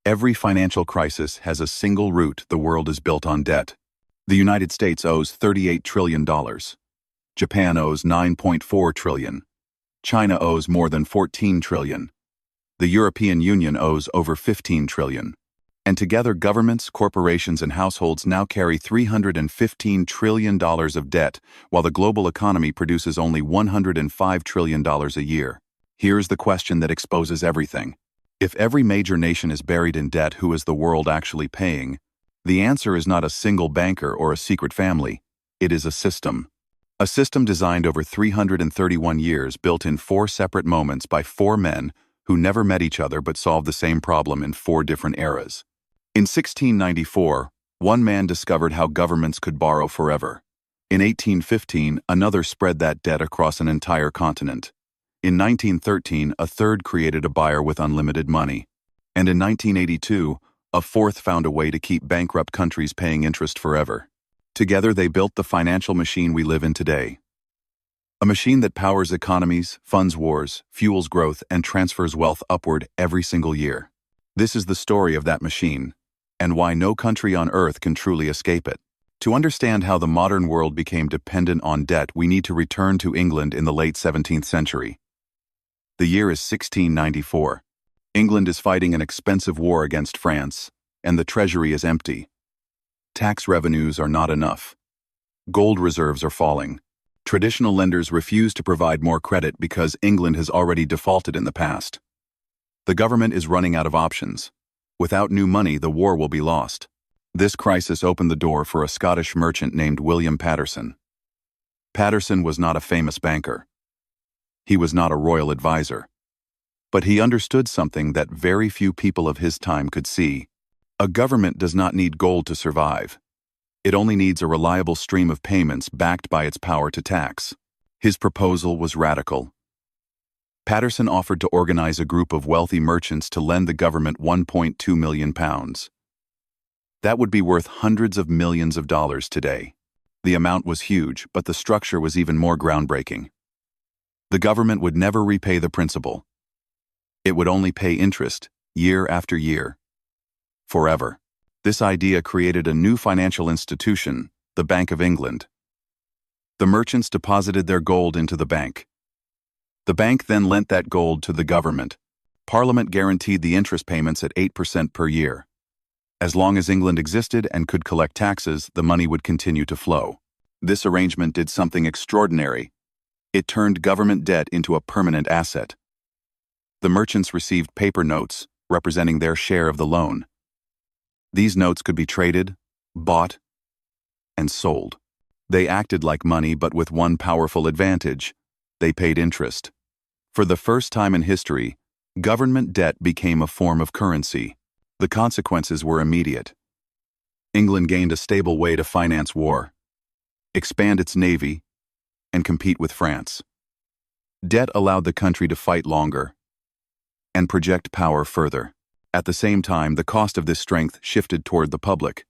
Every financial crisis has a single root: the world is built on debt. The United States owes $38 trillion. Japan owes $9.4 trillion. China owes more than $14 trillion. The European Union owes over $15 trillion. And together governments, corporations, and households now carry $315 trillion of debt, while the global economy produces only $105 trillion a year. Here's the question that exposes everything. If every major nation is buried in debt, who is the world actually paying? The answer is not a single banker or a secret family. It is a system. A system designed over 331 years, built in 4 separate moments by 4 men who never met each other but solved the same problem in 4 different eras. In 1694, one man discovered how governments could borrow forever. In 1815, another spread that debt across an entire continent. In 1913, a third created a buyer with unlimited money. And in 1982, a fourth found a way to keep bankrupt countries paying interest forever. Together, they built the financial machine we live in today. A machine that powers economies, funds wars, fuels growth, and transfers wealth upward every single year. This is the story of that machine, and why no country on earth can truly escape it. To understand how the modern world became dependent on debt, we need to return to England in the late 17th century. The year is 1694. England is fighting an expensive war against France, and the treasury is empty. Tax revenues are not enough. Gold reserves are falling. Traditional lenders refuse to provide more credit because England has already defaulted in the past. The government is running out of options. Without new money, the war will be lost. This crisis opened the door for a Scottish merchant named William Paterson. Paterson was not a famous banker. He was not a royal advisor. But he understood something that very few people of his time could see. A government does not need gold to survive. It only needs a reliable stream of payments backed by its power to tax. His proposal was radical. Paterson offered to organize a group of wealthy merchants to lend the government £1.2 million. That would be worth hundreds of millions of dollars today. The amount was huge, but the structure was even more groundbreaking. The government would never repay the principal. It would only pay interest, year after year. Forever. This idea created a new financial institution, the Bank of England. The merchants deposited their gold into the bank. The bank then lent that gold to the government. Parliament guaranteed the interest payments at 8% per year. As long as England existed and could collect taxes, the money would continue to flow. This arrangement did something extraordinary. It turned government debt into a permanent asset. The merchants received paper notes, representing their share of the loan. These notes could be traded, bought, and sold. They acted like money, but with one powerful advantage: they paid interest. For the first time in history, government debt became a form of currency. The consequences were immediate. England gained a stable way to finance war, expand its navy, and compete with France. Debt allowed the country to fight longer and project power further. At the same time, the cost of this strength shifted toward the public.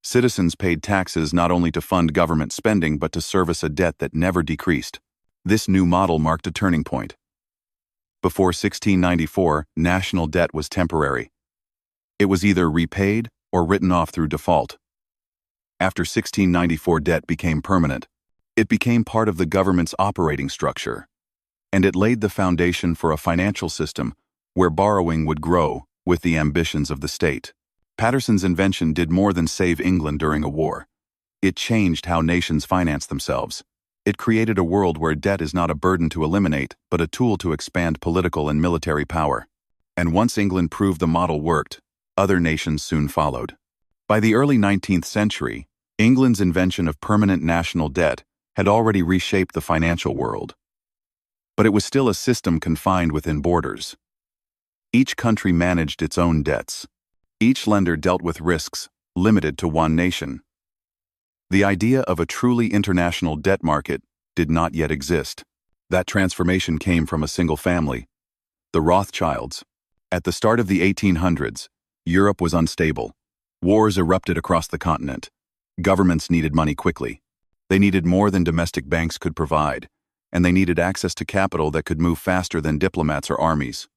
Citizens paid taxes not only to fund government spending but to service a debt that never decreased. This new model marked a turning point. Before 1694, national debt was temporary. It was either repaid or written off through default. After 1694, debt became permanent. It became part of the government's operating structure, and it laid the foundation for a financial system where borrowing would grow with the ambitions of the state. Paterson's invention did more than save England during a war. It changed how nations finance themselves. It created a world where debt is not a burden to eliminate, but a tool to expand political and military power. And once England proved the model worked, other nations soon followed. By the early 19th century, England's invention of permanent national debt had already reshaped the financial world. But it was still a system confined within borders. Each country managed its own debts. Each lender dealt with risks limited to one nation. The idea of a truly international debt market did not yet exist. That transformation came from a single family, the Rothschilds. At the start of the 1800s, Europe was unstable. Wars erupted across the continent. Governments needed money quickly. They needed more than domestic banks could provide, and they needed access to capital that could move faster than diplomats or armies.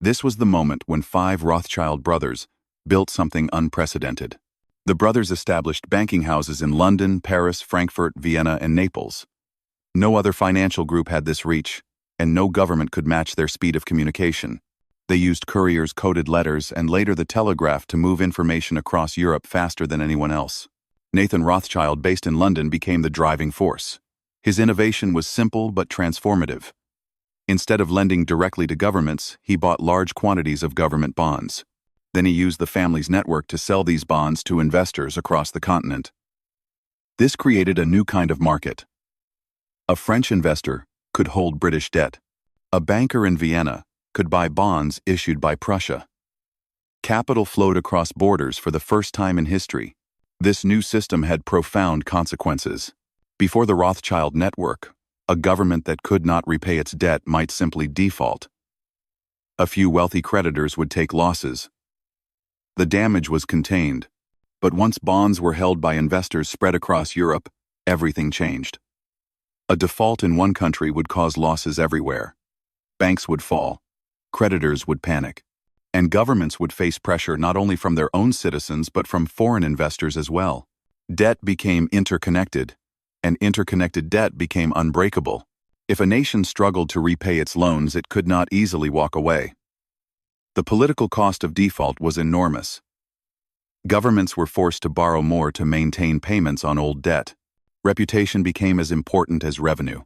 This was the moment when 5 Rothschild brothers built something unprecedented. The brothers established banking houses in London, Paris, Frankfurt, Vienna, and Naples. No other financial group had this reach, and no government could match their speed of communication. They used couriers, coded letters, and later the telegraph to move information across Europe faster than anyone else. Nathan Rothschild, based in London, became the driving force. His innovation was simple but transformative. Instead of lending directly to governments, he bought large quantities of government bonds. Then he used the family's network to sell these bonds to investors across the continent. This created a new kind of market. A French investor could hold British debt. A banker in Vienna could buy bonds issued by Prussia. Capital flowed across borders for the first time in history. This new system had profound consequences. Before the Rothschild network, a government that could not repay its debt might simply default. A few wealthy creditors would take losses. The damage was contained, but once bonds were held by investors spread across Europe, everything changed. A default in one country would cause losses everywhere. Banks would fall, creditors would panic, and governments would face pressure not only from their own citizens but from foreign investors as well. Debt became interconnected, and interconnected debt became unbreakable. If a nation struggled to repay its loans, it could not easily walk away. The political cost of default was enormous. Governments were forced to borrow more to maintain payments on old debt. Reputation became as important as revenue.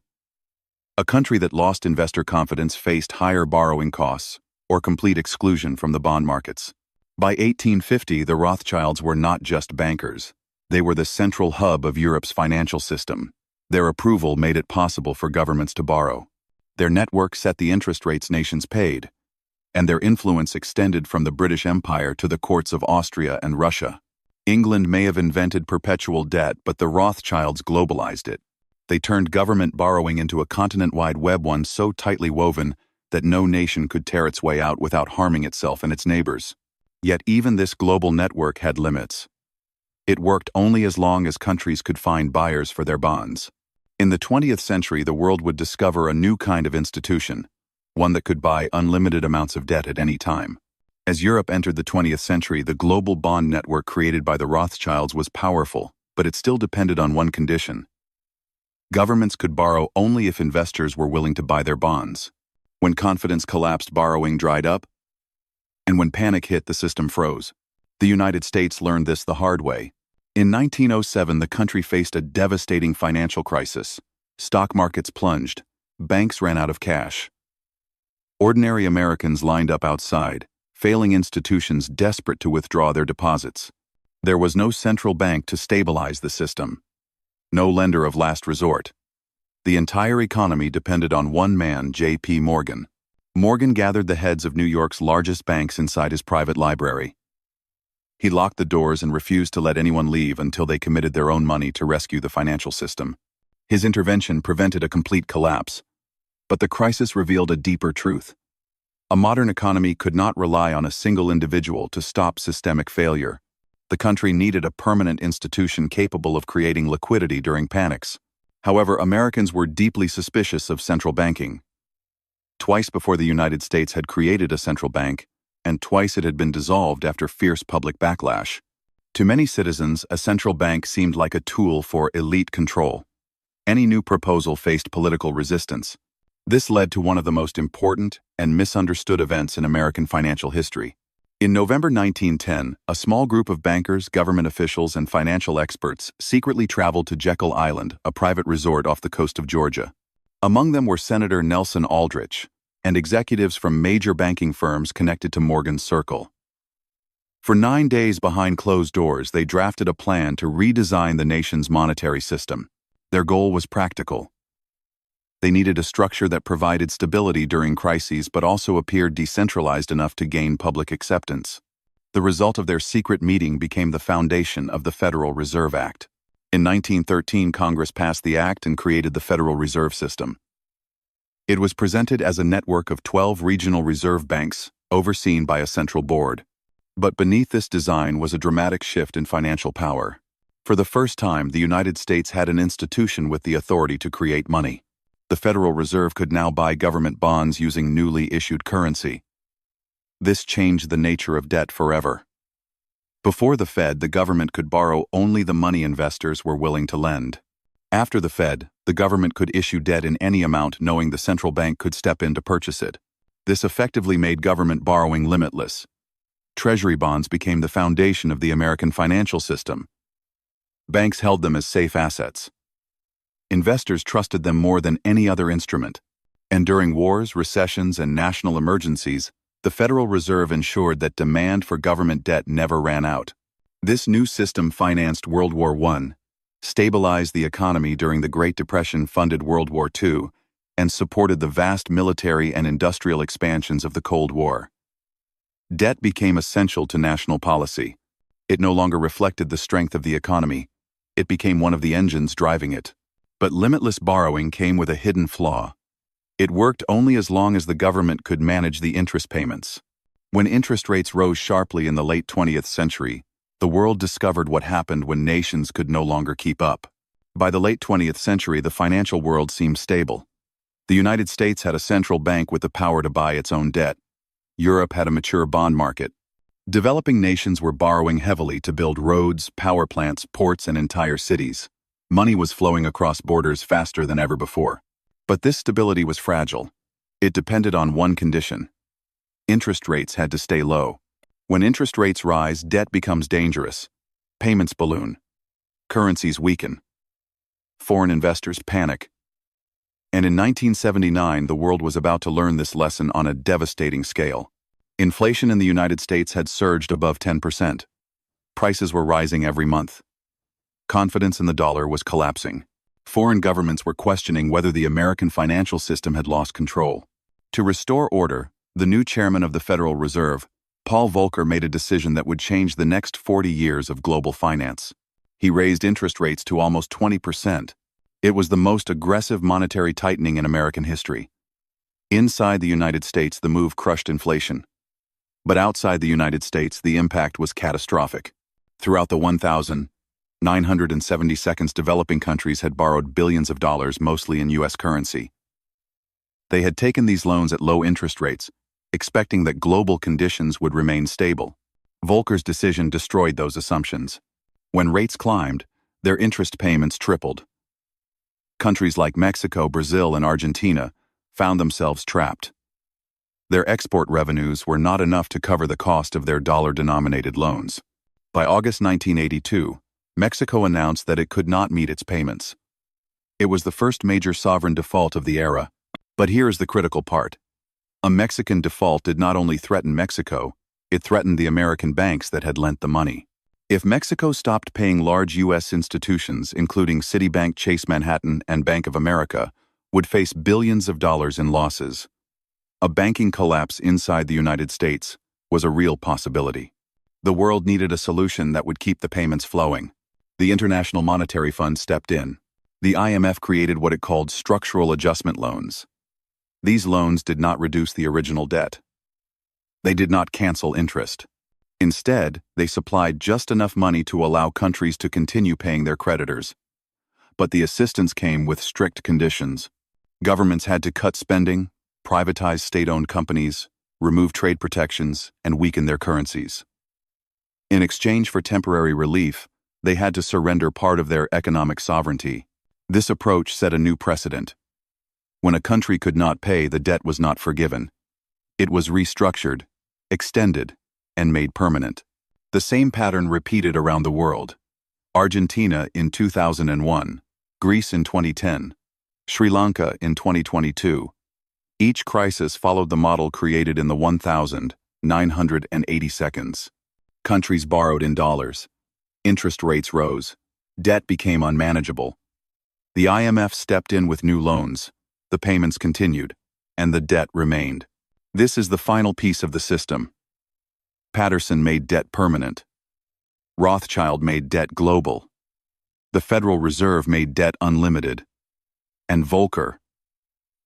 A country that lost investor confidence faced higher borrowing costs or complete exclusion from the bond markets. By 1850, the Rothschilds were not just bankers. They were the central hub of Europe's financial system. Their approval made it possible for governments to borrow. Their network set the interest rates nations paid, and their influence extended from the British Empire to the courts of Austria and Russia. England may have invented perpetual debt, but the Rothschilds globalized it. They turned government borrowing into a continent-wide web, one so tightly woven that no nation could tear its way out without harming itself and its neighbors. Yet even this global network had limits. It worked only as long as countries could find buyers for their bonds. In the 20th century, the world would discover a new kind of institution, one that could buy unlimited amounts of debt at any time. As Europe entered the 20th century, the global bond network created by the Rothschilds was powerful, but it still depended on one condition. Governments could borrow only if investors were willing to buy their bonds. When confidence collapsed, borrowing dried up, and when panic hit, the system froze. The United States learned this the hard way. In 1907, the country faced a devastating financial crisis. Stock markets plunged. Banks ran out of cash. Ordinary Americans lined up outside, failing institutions desperate to withdraw their deposits. There was no central bank to stabilize the system. No lender of last resort. The entire economy depended on one man, J.P. Morgan. Morgan gathered the heads of New York's largest banks inside his private library. He locked the doors and refused to let anyone leave until they committed their own money to rescue the financial system. His intervention prevented a complete collapse. But the crisis revealed a deeper truth. A modern economy could not rely on a single individual to stop systemic failure. The country needed a permanent institution capable of creating liquidity during panics. However, Americans were deeply suspicious of central banking. Twice before, the United States had created a central bank, and twice it had been dissolved after fierce public backlash. To many citizens, a central bank seemed like a tool for elite control. Any new proposal faced political resistance. This led to one of the most important and misunderstood events in American financial history. In November 1910, a small group of bankers, government officials, and financial experts secretly traveled to Jekyll Island, a private resort off the coast of Georgia. Among them were Senator Nelson Aldrich and executives from major banking firms connected to Morgan's circle. For 9 days behind closed doors, they drafted a plan to redesign the nation's monetary system. Their goal was practical. They needed a structure that provided stability during crises but also appeared decentralized enough to gain public acceptance. The result of their secret meeting became the foundation of the Federal Reserve Act. In 1913, Congress passed the act and created the Federal Reserve System. It was presented as a network of 12 regional reserve banks, overseen by a central board. But beneath this design was a dramatic shift in financial power. For the first time, the United States had an institution with the authority to create money. The Federal Reserve could now buy government bonds using newly issued currency. This changed the nature of debt forever. Before the Fed, the government could borrow only the money investors were willing to lend. After the Fed, the government could issue debt in any amount knowing the central bank could step in to purchase it. This effectively made government borrowing limitless. Treasury bonds became the foundation of the American financial system. Banks held them as safe assets. Investors trusted them more than any other instrument. And during wars, recessions, and national emergencies, the Federal Reserve ensured that demand for government debt never ran out. This new system financed World War I, stabilized the economy during the Great Depression, funded World War II, and supported the vast military and industrial expansions of the Cold War. Debt became essential to national policy. It no longer reflected the strength of the economy. It became one of the engines driving it. But limitless borrowing came with a hidden flaw. It worked only as long as the government could manage the interest payments. When interest rates rose sharply in the late 20th century, the world discovered what happened when nations could no longer keep up. By the late 20th century, the financial world seemed stable. The United States had a central bank with the power to buy its own debt. Europe had a mature bond market. Developing nations were borrowing heavily to build roads, power plants, ports, and entire cities. Money was flowing across borders faster than ever before. But this stability was fragile. It depended on one condition. Interest rates had to stay low. When interest rates rise, debt becomes dangerous. Payments balloon. Currencies weaken. Foreign investors panic. And in 1979, the world was about to learn this lesson on a devastating scale. Inflation in the United States had surged above 10%. Prices were rising every month. Confidence in the dollar was collapsing. Foreign governments were questioning whether the American financial system had lost control. To restore order, the new chairman of the Federal Reserve, Paul Volcker, made a decision that would change the next 40 years of global finance. He raised interest rates to almost 20%. It was the most aggressive monetary tightening in American history. Inside the United States, the move crushed inflation. But outside the United States, the impact was catastrophic. Throughout the 1,970 seconds, developing countries had borrowed billions of dollars, mostly in U.S. currency. They had taken these loans at low interest rates, expecting that global conditions would remain stable. Volcker's decision destroyed those assumptions. When rates climbed, their interest payments tripled. Countries like Mexico, Brazil, and Argentina found themselves trapped. Their export revenues were not enough to cover the cost of their dollar-denominated loans. By August 1982, Mexico announced that it could not meet its payments. It was the first major sovereign default of the era. But here is the critical part. A Mexican default did not only threaten Mexico, it threatened the American banks that had lent the money. If Mexico stopped paying, large U.S. institutions, including Citibank, Chase Manhattan, and Bank of America, would face billions of dollars in losses. A banking collapse inside the United States was a real possibility. The world needed a solution that would keep the payments flowing. The International Monetary Fund stepped in. The IMF created what it called structural adjustment loans. These loans did not reduce the original debt. They did not cancel interest. Instead, they supplied just enough money to allow countries to continue paying their creditors. But the assistance came with strict conditions. Governments had to cut spending, privatize state-owned companies, remove trade protections, and weaken their currencies. In exchange for temporary relief, they had to surrender part of their economic sovereignty. This approach set a new precedent. When a country could not pay, the debt was not forgiven. It was restructured, extended, and made permanent. The same pattern repeated around the world. Argentina in 2001, Greece in 2010, Sri Lanka in 2022. Each crisis followed the model created in the 1,980 seconds. Countries borrowed in dollars. Interest rates rose. Debt became unmanageable. The IMF stepped in with new loans. The payments continued, and the debt remained. This is the final piece of the system. Paterson made debt permanent. Rothschild made debt global. The Federal Reserve made debt unlimited. And Volcker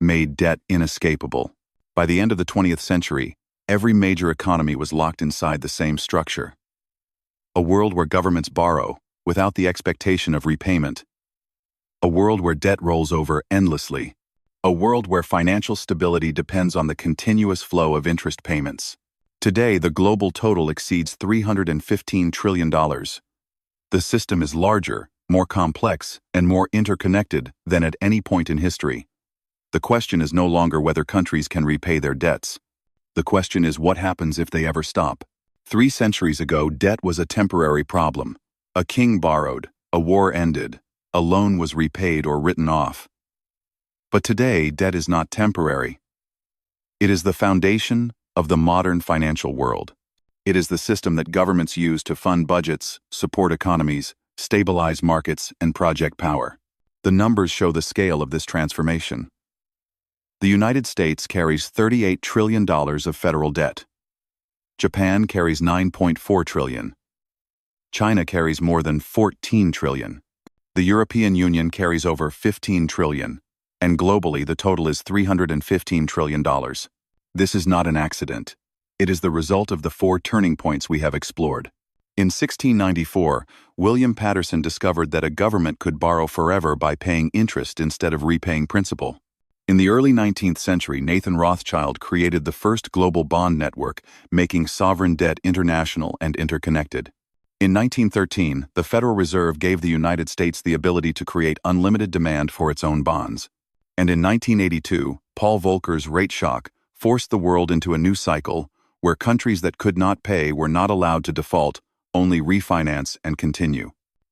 made debt inescapable. By the end of the 20th century, every major economy was locked inside the same structure. A world where governments borrow without the expectation of repayment. A world where debt rolls over endlessly. A world where financial stability depends on the continuous flow of interest payments. Today, the global total exceeds $315 trillion. The system is larger, more complex, and more interconnected than at any point in history. The question is no longer whether countries can repay their debts. The question is what happens if they ever stop. 3 centuries ago, debt was a temporary problem. A king borrowed, a war ended, a loan was repaid or written off. But today, debt is not temporary. It is the foundation of the modern financial world. It is the system that governments use to fund budgets, support economies, stabilize markets, and project power. The numbers show the scale of this transformation. The United States carries $38 trillion of federal debt. Japan carries $9.4 trillion. China carries more than $14 trillion. The European Union carries over $15 trillion. And globally, the total is $315 trillion. This is not an accident. It is the result of the 4 turning points we have explored. In 1694, William Paterson discovered that a government could borrow forever by paying interest instead of repaying principal. In the early 19th century, Nathan Rothschild created the first global bond network, making sovereign debt international and interconnected. In 1913, the Federal Reserve gave the United States the ability to create unlimited demand for its own bonds. And in 1982, Paul Volcker's rate shock forced the world into a new cycle where countries that could not pay were not allowed to default, only refinance and continue.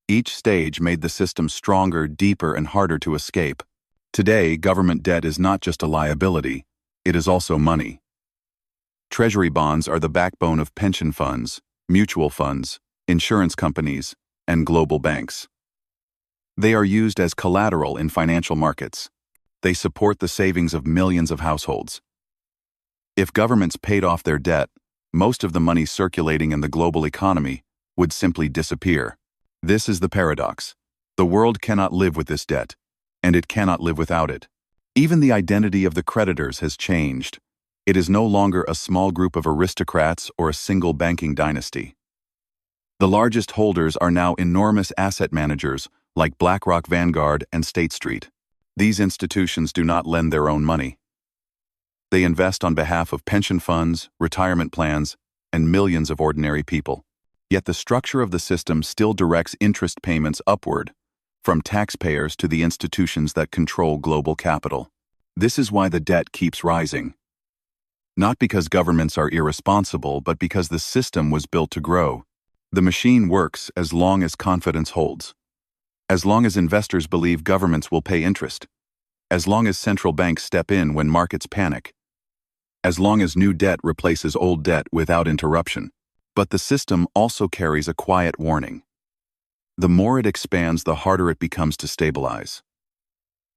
Each stage made the system stronger, deeper, and harder to escape. Today, government debt is not just a liability, it is also money. Treasury bonds are the backbone of pension funds, mutual funds, insurance companies, and global banks. They are used as collateral in financial markets. They support the savings of millions of households. If governments paid off their debt, most of the money circulating in the global economy would simply disappear. This is the paradox. The world cannot live with this debt, and it cannot live without it. Even the identity of the creditors has changed. It is no longer a small group of aristocrats or a single banking dynasty. The largest holders are now enormous asset managers like BlackRock, Vanguard, and State Street. These institutions do not lend their own money. They invest on behalf of pension funds, retirement plans, and millions of ordinary people. Yet the structure of the system still directs interest payments upward, from taxpayers to the institutions that control global capital. This is why the debt keeps rising. Not because governments are irresponsible, but because the system was built to grow. The machine works as long as confidence holds. As long as investors believe governments will pay interest. As long as central banks step in when markets panic. As long as new debt replaces old debt without interruption. But the system also carries a quiet warning. The more it expands, the harder it becomes to stabilize.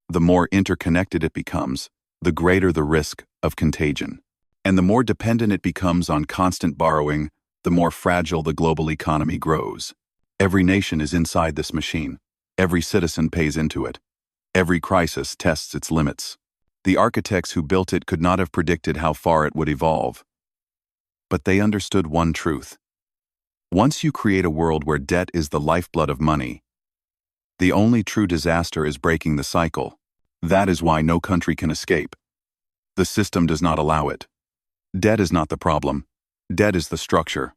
The more interconnected it becomes, the greater the risk of contagion. And the more dependent it becomes on constant borrowing, the more fragile the global economy grows. Every nation is inside this machine. Every citizen pays into it. Every crisis tests its limits. The architects who built it could not have predicted how far it would evolve. But they understood one truth. Once you create a world where debt is the lifeblood of money, the only true disaster is breaking the cycle. That is why no country can escape. The system does not allow it. Debt is not the problem. Debt is the structure.